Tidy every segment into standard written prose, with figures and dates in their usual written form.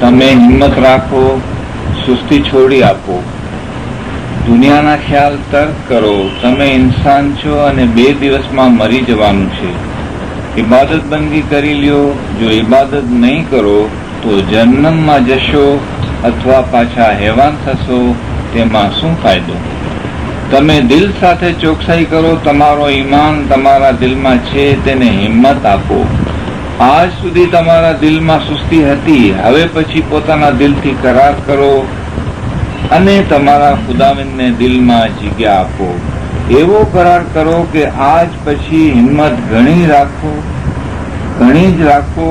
તમે હિંમત રાખો, સુસ્તી છોડી આપો, દુનિયાના ખ્યાલ તર્ક કરો. તમે ઇન્સાન છો અને 2 દિવસમાં મરી જવાનું છે. ઇબાદત બંદી કરી લ્યો. જો ઇબાદત નહીં કરો તો જન્નતમાં જશો અથવા પાછા હેવાન થશો. તેમાં શું ફાયદો? તમે દિલ સાથે ચોકસાઈ કરો. તમારો ઈમાન તમારા દિલમાં છે, તેને હિંમત આપો. આજ સુધી તમારા દિલમાં સુસ્તી હતી, હવે પછી પોતાના દિલથી કરાર કરો અને તમારા ખુદાવંદને દિલમાં જગ્યા આપો. એવો કરાર કરો કે આજ પછી હિંમત ઘણી જ રાખો.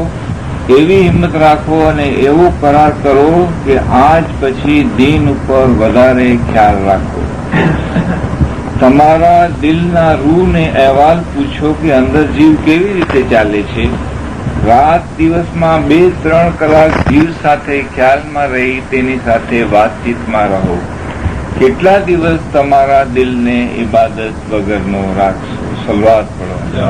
એવી હિંમત રાખો અને એવો કરાર કરો કે આજ પછી દીન ઉપર વધારે ખ્યાલ રાખો. તમારા દિલના રૂહને અહેવાલ પૂછો કે અંદર જીવ કેવી રીતે ચાલે છે. રાત દિવસમાં 2-3 કલાક જીવ સાથે ખ્યાલમાં રહી તેની સાથે વાતચીતમાં રહો. કેટલા દિવસ તમારા દિલને ઇબાદત વગરનો રાખશો? સલવાત પઢો.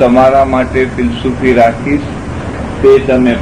તમારા માટે ફિલસૂફી રાખીશ, તે તમે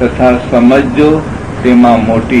તથા સમજજો, તેમાં મોટી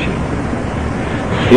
છે.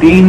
3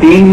3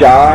4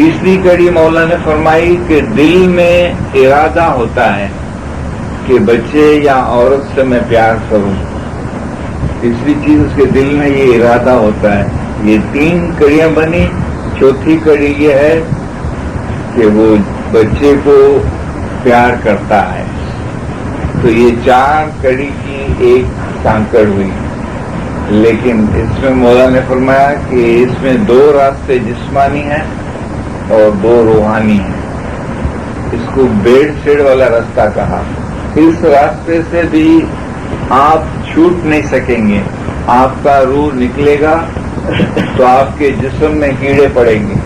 تیسری کڑی مولا نے فرمائی کہ دل میں ارادہ ہوتا ہے کہ بچے یا عورت سے میں پیار کروں. تیسری چیز اس کے دل میں یہ ارادہ ہوتا ہے. یہ 3 کڑیاں بنی. چوتھی کڑی یہ ہے کہ وہ بچے کو پیار کرتا ہے. تو یہ 4 کڑی کی ایک سانکڑ ہوئی. لیکن اس میں مولا نے فرمایا کہ اس میں 2 راستے جسمانی ہیں اور 2 روحانی ہیں. اس کو بیڑ سیڑ والا راستہ کہا. اس راستے سے بھی آپ چھوٹ نہیں سکیں گے. آپ کا روح نکلے گا تو آپ کے جسم میں کیڑے پڑیں گے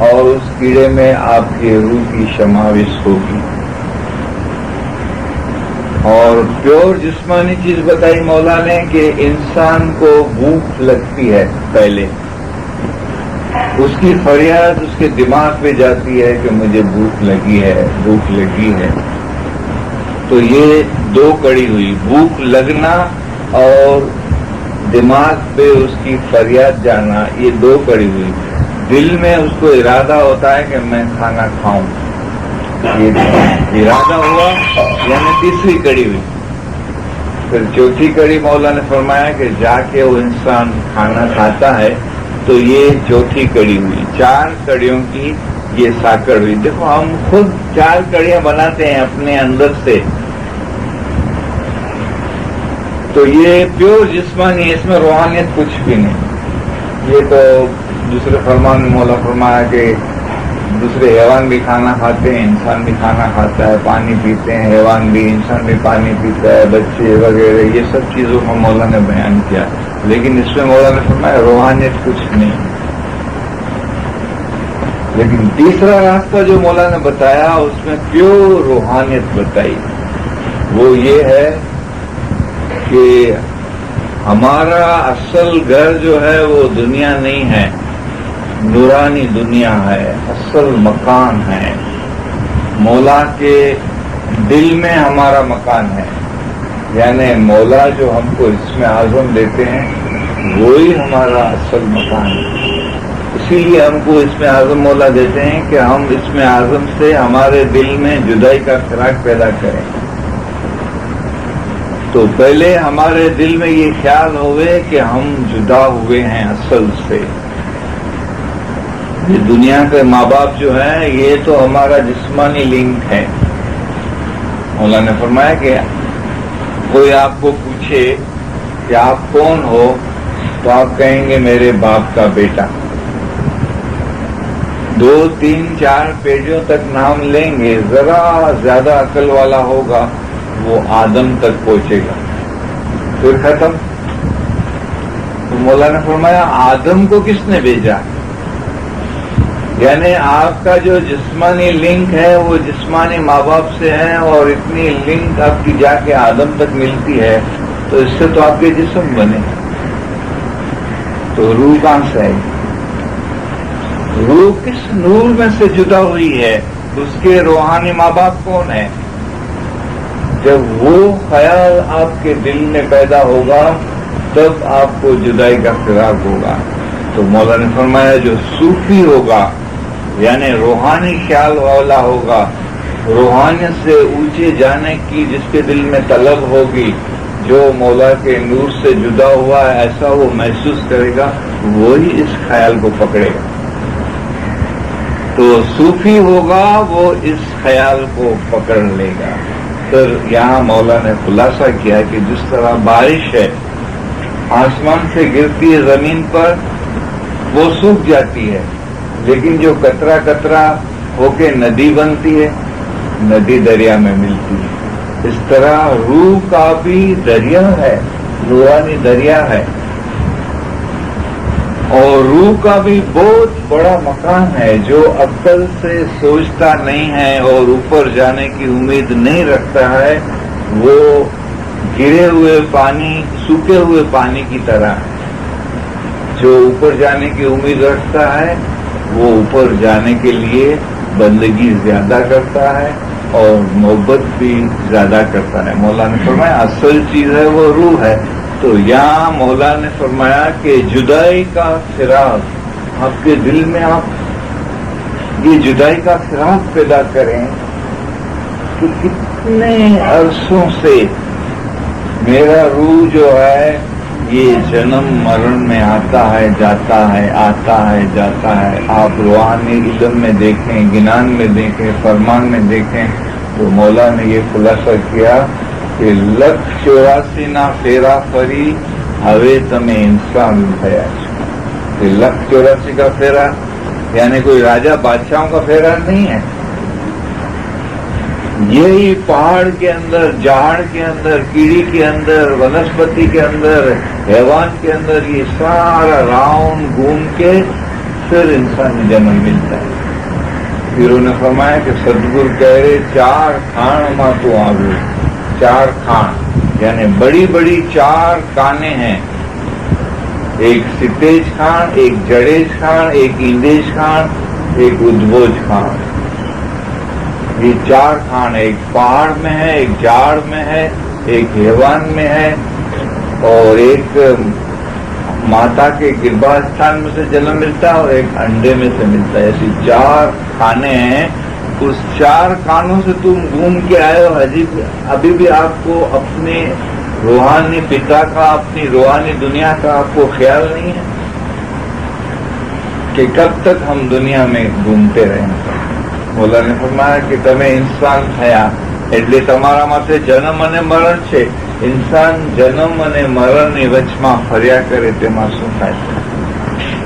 اور اس کیڑے میں آپ کے روح کی شماوش ہوگی. اور پیور جسمانی چیز بتائی مولا نے کہ انسان کو بھوک لگتی ہے. پہلے اس کی فریاد اس کے دماغ پہ جاتی ہے کہ مجھے بھوک لگی ہے، بھوک لگی ہے. تو یہ 2 کڑی ہوئی، بھوک لگنا اور دماغ پہ اس کی فریاد جانا. یہ 2 کڑی ہوئی. دل میں اس کو ارادہ ہوتا ہے کہ میں کھانا کھاؤں. یہ ارادہ ہوا یعنی تیسری کڑی ہوئی. پھر چوتھی کڑی مولا نے فرمایا کہ جا کے وہ انسان کھانا کھاتا ہے. تو یہ چوتھی کڑی ہوئی. 4 کڑیوں کی یہ ساکڑ ہوئی. دیکھو ہم خود 4 کڑیاں بناتے ہیں اپنے اندر سے. تو یہ پیور جسمانی، اس میں روحانیت کچھ بھی نہیں. یہ تو دوسرے فرمان میں مولا فرمایا کہ دوسرے حیوان بھی کھانا کھاتے ہیں، انسان بھی کھانا کھاتا ہے، پانی پیتے ہیں حیوان بھی، انسان بھی پانی پیتا ہے، بچے وغیرہ، یہ سب چیزوں کو مولا نے بیان کیا. لیکن اس میں مولا نے فرمایا روحانیت کچھ نہیں. لیکن تیسرا راستہ جو مولا نے بتایا اس میں پیور روحانیت بتائی. وہ یہ ہے کہ ہمارا اصل گھر جو ہے وہ دنیا نہیں ہے، نورانی دنیا ہے، اصل مکان ہے. مولا کے دل میں ہمارا مکان ہے. یعنی مولا جو ہم کو اسم اعظم دیتے ہیں وہی ہمارا اصل مکان ہے. اسی لیے ہم کو اسم اعظم مولا دیتے ہیں کہ ہم اسم اعظم سے ہمارے دل میں جدائی کا فراق پیدا کریں. تو پہلے ہمارے دل میں یہ خیال ہوئے کہ ہم جدا ہوئے ہیں اصل سے. یہ دنیا کے ماں باپ جو ہیں یہ تو ہمارا جسمانی لنک ہے. مولا نے فرمایا کہ کوئی آپ کو پوچھے کہ آپ کون ہو تو آپ کہیں گے میرے باپ کا بیٹا. 2 3 4 پیڑیوں تک نام لیں گے. ذرا زیادہ عقل والا ہوگا وہ آدم تک پہنچے گا، پھر ختم. تو مولا نے فرمایا آدم کو کس نے بھیجا؟ یعنی آپ کا جو جسمانی لنک ہے وہ جسمانی ماں باپ سے ہے، اور اتنی لنک آپ کی جا کے آدم تک ملتی ہے تو اس سے تو آپ کے جسم بنے. تو روح کہاں سے آئی؟ روح کس نور میں سے جدا ہوئی ہے؟ اس کے روحانی ماں باپ کون ہے؟ جب وہ خیال آپ کے دل میں پیدا ہوگا تب آپ کو جدائی کا فراق ہوگا. تو مولا نے فرمایا جو صوفی ہوگا یعنی روحانی خیال والا ہوگا، روحانیت سے اونچے جانے کی جس کے دل میں طلب ہوگی، جو مولا کے نور سے جدا ہوا ہے ایسا وہ محسوس کرے گا، وہی اس خیال کو پکڑے گا. تو صوفی ہوگا وہ اس خیال کو پکڑ لے گا. پھر یہاں مولا نے خلاصہ کیا کہ جس طرح بارش ہے آسمان سے گرتی ہے زمین پر وہ سوکھ جاتی ہے، لیکن جو قطرہ قطرہ ہو کے ندی بنتی ہے، ندی دریا میں ملتی ہے. اس طرح روح کا بھی دریا ہے، نورانی دریا ہے، اور روح کا بھی بہت بڑا مکان ہے. جو عقل سے سوچتا نہیں ہے اور اوپر جانے کی امید نہیں رکھتا ہے وہ گرے ہوئے پانی، سوکھے ہوئے پانی کی طرح ہے. جو اوپر جانے کی امید رکھتا ہے وہ اوپر جانے کے لیے بندگی زیادہ کرتا ہے اور محبت بھی زیادہ کرتا ہے. مولا نے فرمایا اصل چیز ہے وہ روح ہے. تو یہاں مولا نے فرمایا کہ جدائی کا فراق آپ کے دل میں آپ یہ جدائی کا فراق پیدا کریں کہ کتنے عرصوں سے میرا روح جو ہے یہ جنم مرن میں آتا ہے جاتا ہے آتا ہے جاتا ہے. آپ روحانی علم میں دیکھیں, گنان میں دیکھیں, فرمان میں دیکھیں تو مولا نے یہ خلاصہ کیا کہ 184 فیرا فری ہوے تمہیں انسان بھیا. 184 کا فیرا یعنی کوئی راجہ بادشاہوں کا فیرا نہیں ہے. یہی پہاڑ کے اندر, جھاڑ کے اندر, کیڑی کے اندر, ونسپتی کے اندر, حیوان کے اندر یہ سارا راؤنڈ گھوم کے پھر انسان جنم ملتا ہے. پھر انہوں نے فرمایا کہ ستگور کہہ رہے 4 کھان ماں تو آگے. 4 کھان یعنی بڑی بڑی 4 کانے ہیں. ایک ستیج خان, ایک جڑیج خان, ایک ایندیش خان, ایک ادبوج خان. یہ 4 خان ایک پہاڑ میں ہے, ایک جھاڑ میں ہے, ایک حیوان میں ہے اور ایک ماتا کے گربھاستھان میں سے جنم ملتا ہے اور ایک انڈے میں سے ملتا ہے. ایسی 4 کھانے ہیں. اس 4 کانوں سے تم گھوم کے آئے ہو. ابھی بھی آپ کو اپنے روحانی پتا کا, اپنی روحانی دنیا کا آپ کو خیال نہیں ہے کہ کب تک ہم دنیا میں گھومتے رہیں. مولا نے فرمایا کہ تمہیں انسان થયા એટલે તમારા માટે જન્મ અને મરણ છે. ઇન્સાન જન્મ અને મરણની વચમાં ફર્યા કરે તેમાં શું થાય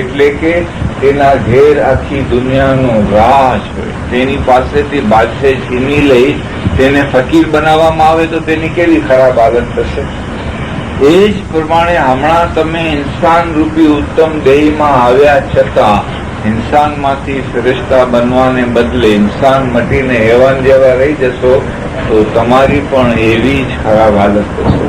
એટલે કે તેના ઘેર આખી દુનિયાનો રાજ હોય. તેની પાસેથી બાદશાહી છીની લઈ તેને ફકીર બનાવવામાં આવે તો તેની કેવી ખરાબ હાલત થશે. એ જ પ્રમાણે હમણાં તમે ઇન્સાન રૂપી ઉત્તમ દેહમાં આવ્યા છતાં ઇન્સાનમાંથી શ્રેષ્ઠા બનવાને બદલે ઇન્સાન મટીને હેવાન જેવા રહી જશો તો તમારી પણ એવી જ ખરાબ હાલત થશે.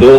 2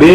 2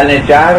અને 4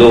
2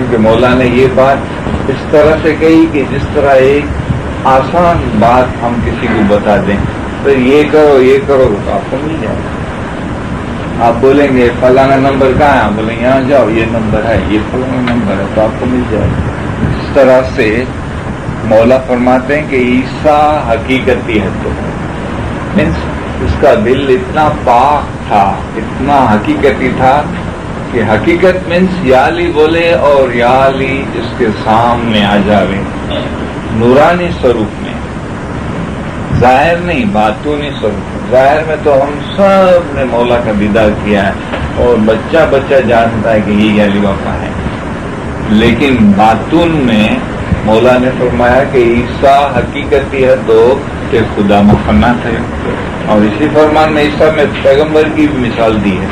کیونکہ مولا نے یہ بات اس طرح سے کہی کہ جس طرح ایک آسان بات ہم کسی کو بتا دیں، تو یہ کرو تو آپ کو مل جائے گا۔ آپ بولیں گے فلانا نمبر کہاں ہے، آپ بولیں گے یہاں جاؤ، یہ نمبر ہے، یہ فلانا نمبر ہے، تو آپ کو مل جائے گا۔ اس طرح سے مولا فرماتے ہیں کہ عیسیٰ حقیقتی ہے، تو مینس اس کا دل اتنا پاک تھا، اتنا حقیقتی تھا کہ حقیقت مینس یا علی بولے اور یا علی اس کے سامنے آ جاوے، نورانی سوروپ میں، ظاہر نہیں باطنی سوروپ۔ ظاہر میں تو ہم سب نے مولا کا دیدار کیا ہے اور بچہ جانتا ہے کہ یہ علی باپا ہے، لیکن باطن میں مولا نے فرمایا کہ عیسیٰ حقیقتی ہے تو کہ خدا مفنا تھے، اور اسی فرمان میں عیسیٰ میں پیغمبر کی بھی مثال دی ہے۔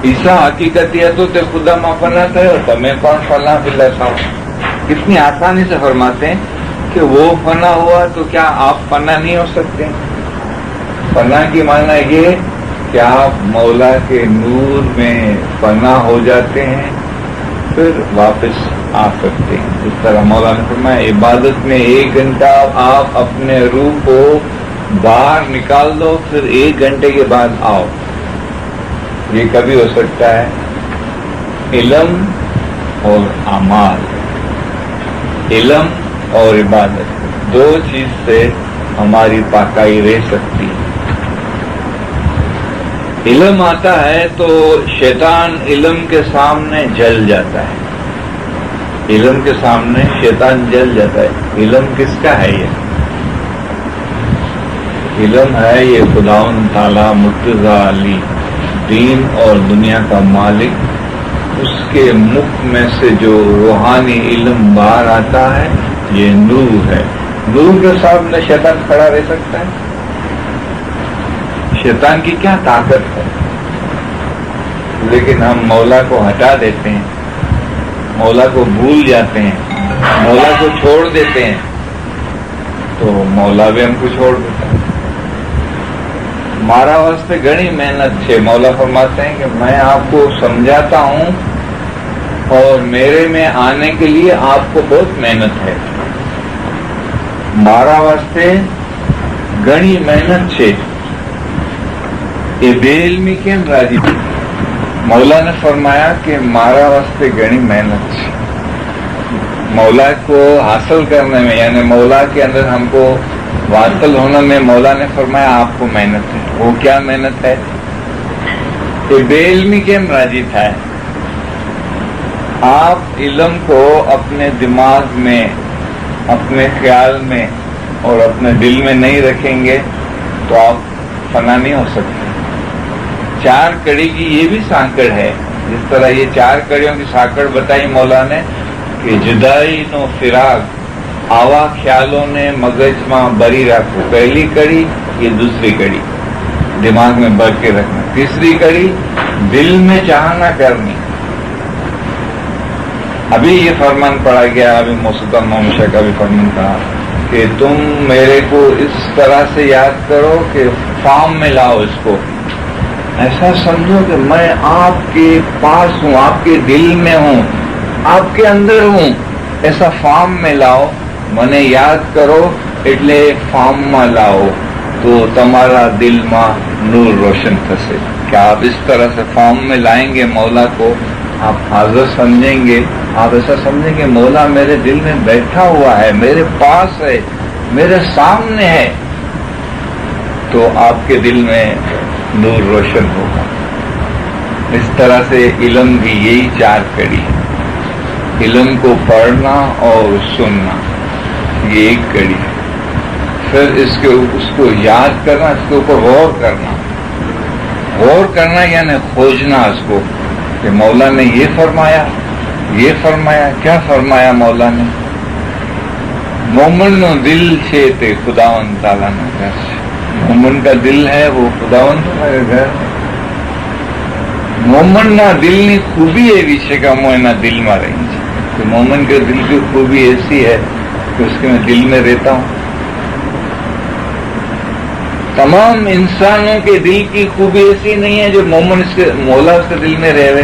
عیسیٰ حقیقتی ہے تو خدا مفنا تھے اور تمہیں کون فلاں فلاں صاحب، کتنی آسانی سے فرماتے ہیں کہ وہ فنا ہوا تو کیا آپ فنا نہیں ہو سکتے؟ فنا کی معنی یہ کہ آپ مولا کے نور میں فنا ہو جاتے ہیں، پھر واپس آ سکتے ہیں۔ اس طرح مولا نے فرمایا عبادت میں 1 گھنٹہ آپ اپنے روح کو باہر نکال دو، پھر 1 گھنٹے کے بعد آؤ۔ یہ کبھی ہو سکتا ہے علم اور اعمال، علم اور عبادت، 2 چیز سے ہماری پاکائی رہ سکتی ہے۔ علم آتا ہے تو شیطان علم کے سامنے جل جاتا ہے، علم کے سامنے شیطان جل جاتا ہے۔ علم کس کا ہے؟ یہ علم ہے یہ خداوند تعالیٰ مرتضی علی، دین اور دنیا کا مالک، اس کے مکھ میں سے جو روحانی علم باہر آتا ہے یہ نور ہے۔ نور کے سامنے شیطان کھڑا رہ سکتا ہے؟ شیطان کی کیا طاقت ہے؟ لیکن ہم مولا کو ہٹا دیتے ہیں، مولا کو بھول جاتے ہیں، مولا کو چھوڑ دیتے ہیں، تو مولا بھی ہم کو چھوڑ دیتا ہے۔ ہمارا واسطے گھنی محنت ہے۔ مولا فرماتے ہیں کہ میں آپ کو سمجھاتا ہوں اور میرے میں آنے کے لیے آپ کو بہت محنت ہے، ہمارا واسطے گھنی محنت ہے۔ یہ بے علمی کیم راضی تھی؟ مولا نے فرمایا کہ مارا واسطے گھنی محنت ہے، مولا کو حاصل کرنے میں، یعنی مولا کے اندر ہم کو واصل ہونے میں مولا نے فرمایا آپ کو محنت ہے۔ وہ کیا محنت ہے؟ یہ بے علمی کیم راضی تھا؟ آپ علم کو اپنے دماغ میں، اپنے خیال میں اور اپنے دل میں نہیں رکھیں گے تو آپ فنا نہیں ہو سکتے۔ 4 کڑی کی یہ بھی سانکڑ ہے، جس طرح یہ 4 کڑیوں کی سانکڑ بتائی مولا نے کہ جدائی نو فراق آوا خیالوں نے مغج ماں بری رکھو۔ پہلی کڑی یہ دوسری کڑی دماغ میں بھر کے رکھنا، تیسری کڑی دل میں چاہنا کرنی۔ ابھی یہ فرمان پڑا گیا، ابھی موسیقی مومشا کا بھی فرمان تھا کہ تم میرے کو اس طرح سے یاد کرو کہ فارم میں لاؤ اس کو، ایسا سمجھو کہ میں آپ کے پاس ہوں، آپ کے دل میں ہوں، آپ کے اندر ہوں، ایسا فارم میں لاؤ، منے یاد کرو એટલે فارم میں لاؤ تو تمہارا دل میں نور روشن تھسے۔ کہ آپ اس طرح سے فارم میں لائیں گے مولا کو، آپ حاضر سمجھیں گے، آپ ایسا سمجھیں گے مولا میرے دل میں بیٹھا ہوا ہے، میرے پاس ہے، میرے سامنے ہے، تو آپ کے دل میں نور روشن ہوگا۔ اس طرح سے علم بھی یہی 4 کڑی ہے، علم کو پڑھنا اور سننا یہ 1 کڑی ہے، پھر اس کو یاد کرنا، اس کے اوپر غور کرنا یعنی کھوجنا اس کو کہ مولا نے یہ فرمایا، کیا فرمایا مولا نے؟ مومن نو دل سے تے خداوند تعالیٰ نے گھر سے، مومن کا دل ہے وہ خداوند تعالیٰ کا گھر۔ مومن نہ دل نی خوبی ہے ویچے کا مونا دل میں رہی کہ مومن کے دل کی خوبی ایسی ہے کہ اس کے میں دل میں رہتا ہوں۔ تمام انسانوں کے دل کی خوبی ایسی نہیں ہے جو مومن اس کے مولا اس کے دل میں رہے،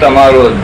તમારો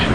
છું।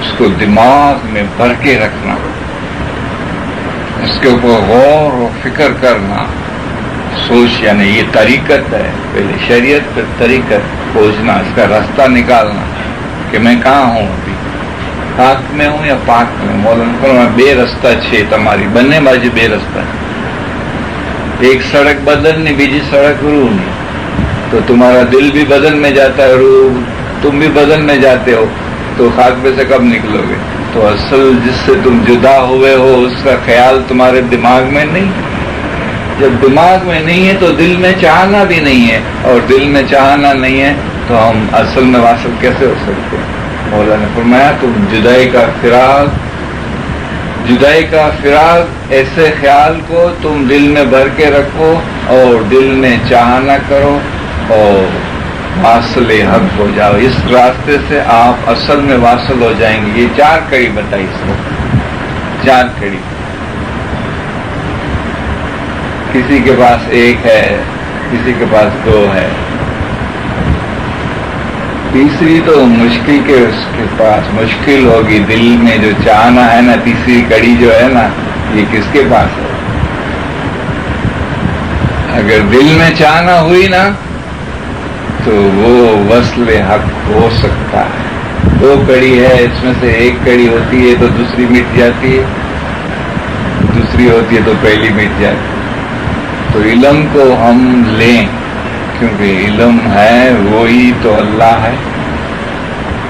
اس کو دماغ میں بھر کے رکھنا، اس کے اوپر غور و فکر کرنا، سوچ، یعنی یہ طریقت ہے، پہلے شریعت پھر طریقت کھوجنا، اس کا راستہ نکالنا کہ میں کہاں ہوں، ابھی پاک میں ہوں یا پاک میں. مولانا فرمایا بے رستہ چھے تمہاری بننے باجی بے رستہ، ایک سڑک بدلنی بیجی سڑک روح نہیں، تو تمہارا دل بھی بدل میں جاتا ہے، روح تم بھی بدل میں جاتے ہو، تو خاک پہ سے کب نکلو گے؟ تو اصل جس سے تم جدا ہوئے ہو اس کا خیال تمہارے دماغ میں نہیں. جب دماغ میں نہیں ہے تو دل میں چاہنا بھی نہیں ہے، اور دل میں چاہنا نہیں ہے تو ہم اصل میں واصل کیسے ہو سکتے ہیں؟ مولا نے فرمایا تم جدائی کا فراق ایسے خیال کو تم دل میں بھر کے رکھو اور دل میں چاہنا کرو اور واصل حق ہو جاؤ. اس راستے سے آپ اصل میں واصل ہو جائیں گے. یہ 4 کڑی بتائی اس کو، 4 کڑی. کسی کے پاس 1 ہے، کسی کے پاس 2 ہے، تیسری تو مشکل کے اس کے پاس مشکل ہوگی. دل میں جو چاہنا ہے نا، تیسری کڑی جو ہے نا، یہ کس کے پاس ہے؟ اگر دل میں چاہنا ہوئی نا تو وہ وصل حق ہو سکتا ہے. 2 کڑی ہے، اس میں سے 1 کڑی ہوتی ہے تو دوسری مٹ جاتی ہے، دوسری ہوتی ہے تو پہلی مٹ جاتی ہے. تو علم کو ہم لیں، کیونکہ علم ہے وہی تو اللہ ہے.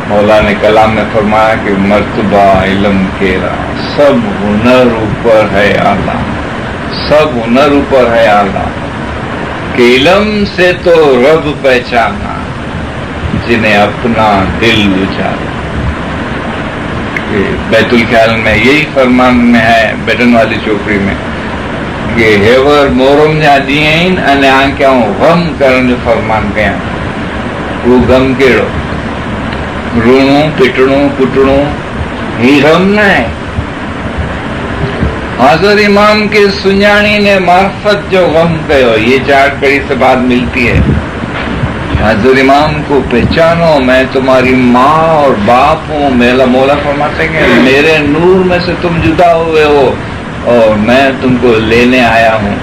مولا نے کلام میں فرمایا کہ مرتبہ علم کیرا، سب ہنر اوپر ہے اعلیٰ، سب ہنر اوپر ہے اعلیٰ. کہ علم سے تو رب پہچانا جنہیں اپنا دل اجالا. بیت الخیال میں یہی فرمان میں ہے، بیٹن والی چوکری میں، کہ ہیور مورم جا دین ان آنکھوں غم کرن جو فرمان کیا. وہ غم کیڑو، روڑوں پٹڑوں کٹڑوں ہی غم نہ ہے. حضرت امام کے سنجانی نے معرفت جو غم کہو، یہ 4 کڑی سے بات ملتی ہے. حضرت امام کو پہچانو، میں تمہاری ماں اور باپ ہوں. میرا مولا فرماتے ہیں کہ میرے نور میں سے تم جدا ہوئے ہو اور میں تم کو لینے آیا ہوں،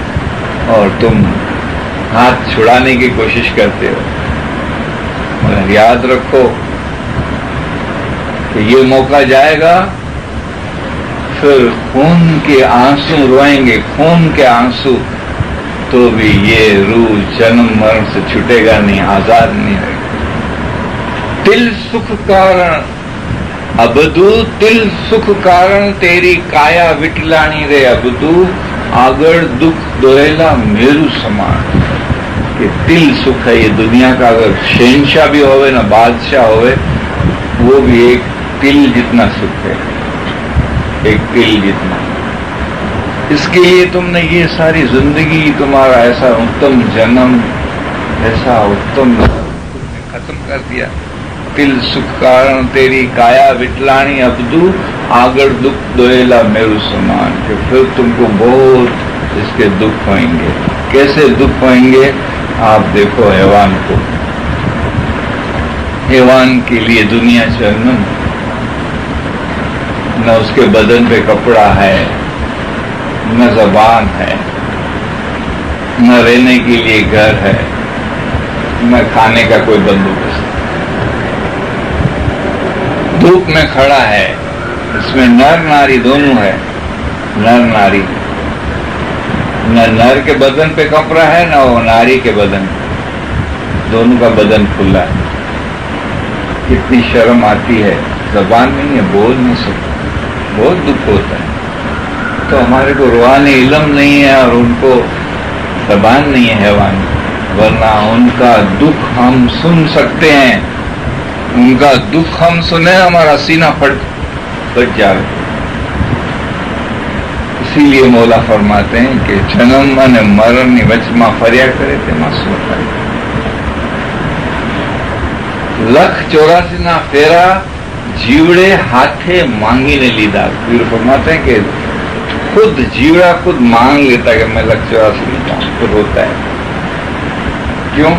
اور تم ہاتھ چھڑانے کی کوشش کرتے ہو. مگر یاد رکھو کہ یہ موقع جائے گا، پھر خون کے آنسو روئیں گے، خون کے آنسو، تو بھی یہ روح جنم مرن سے چھٹے گا نہیں، آزاد نہیں رہے گا. تل سکھ کارن ابدو، تل سکھ کارن تیری کایا وٹلانی رے ابدو، آگر دکھ دوہیلا میرو سمان. کہ تل سکھ ہے یہ دنیا کا، اگر شہنشاہ بھی ہوئے نا، بادشاہ ہوئے، وہ بھی ایک تل جتنا سکھ ہے، ایک تل جتنا. اس کے لیے تم نے یہ ساری زندگی، تمہارا ایسا اتم جنم، ایسا اتم ختم کر دیا. تل سکھ کارن تیری کایا وٹلانی ابدو، آگر دکھ دوہیلا میرو سمان. کہ پھر تم کو بہت اس کے دکھ ہوئیں گے. کیسے دکھ ہوئیں گے؟ آپ دیکھو حیوان کو، حیوان کے لیے دنیا چلنا، نہ اس کے بدن پہ کپڑا ہے، نہ زبان ہے، نہ رہنے کے لیے گھر ہے، نہ کھانے کا کوئی بندوبست. دھوپ میں کھڑا ہے، اس میں نر ناری دونوں ہے. نر ناری، نہ نر کے بدن پہ کپڑا ہے، نہ وہ ناری کے بدن، دونوں کا بدن کھلا ہے. کتنی شرم آتی ہے، زبان نہیں ہے، بول نہیں سکتا، بہت دکھ ہوتا ہے. تو ہمارے کو روحانی علم نہیں ہے اور ان کو زبان نہیں ہے حیوان، ورنہ ان کا دکھ ہم سن سکتے ہیں. ان کا دکھ ہم سنیں، ہمارا سینہ پھٹ جائے. اسی لیے مولا فرماتے ہیں کہ جنم من مرن وچما فریا کرے تھے معصوم کرے. 184 نا فیرا جیوڑے ہاتھے مانگی نے لیدا. پھر فرماتے ہیں کہ خود جیوڑا خود مانگ لیتا ہے کہ میں 184 لیتا ہوں. خود ہوتا ہے. کیوں؟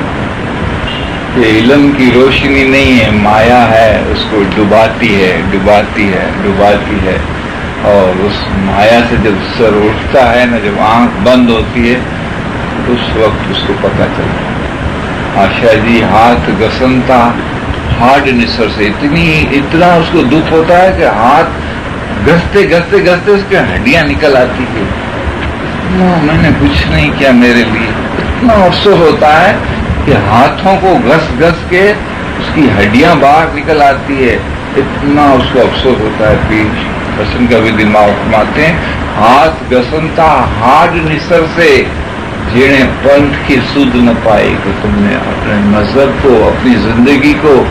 کہ علم کی روشنی نہیں ہے، مایا ہے، اس کو ڈباتی ہے ڈباتی ہے ڈباتی ہے، اور اس مایا سے جب سر اٹھتا ہے نا، جب آنکھ بند ہوتی ہے اس وقت اس کو پتہ چلتا ہے۔ آشا جی ہاتھ گسنتا ہارڈ نسر سے اتنا اس کو دکھ ہوتا ہے کہ ہاتھ گستے گستے گستے اس کی ہڈیاں نکل آتی ہے۔ میں نے کچھ نہیں کیا میرے لیے، اتنا افسوس ہوتا ہے کہ ہاتھوں کو گس گس کے اس کی ہڈیاں باہر نکل آتی ہے، اتنا اس کو افسوس ہوتا ہے۔ پیر حسن کا بھی دماغ فرماتے ہیں، ہاتھ گسنتا ہارڈ نسر سے جیڑے پنتھ کی سود نہ پائے، کہ تم نے اپنے مذہب کو، اپنی زندگی کو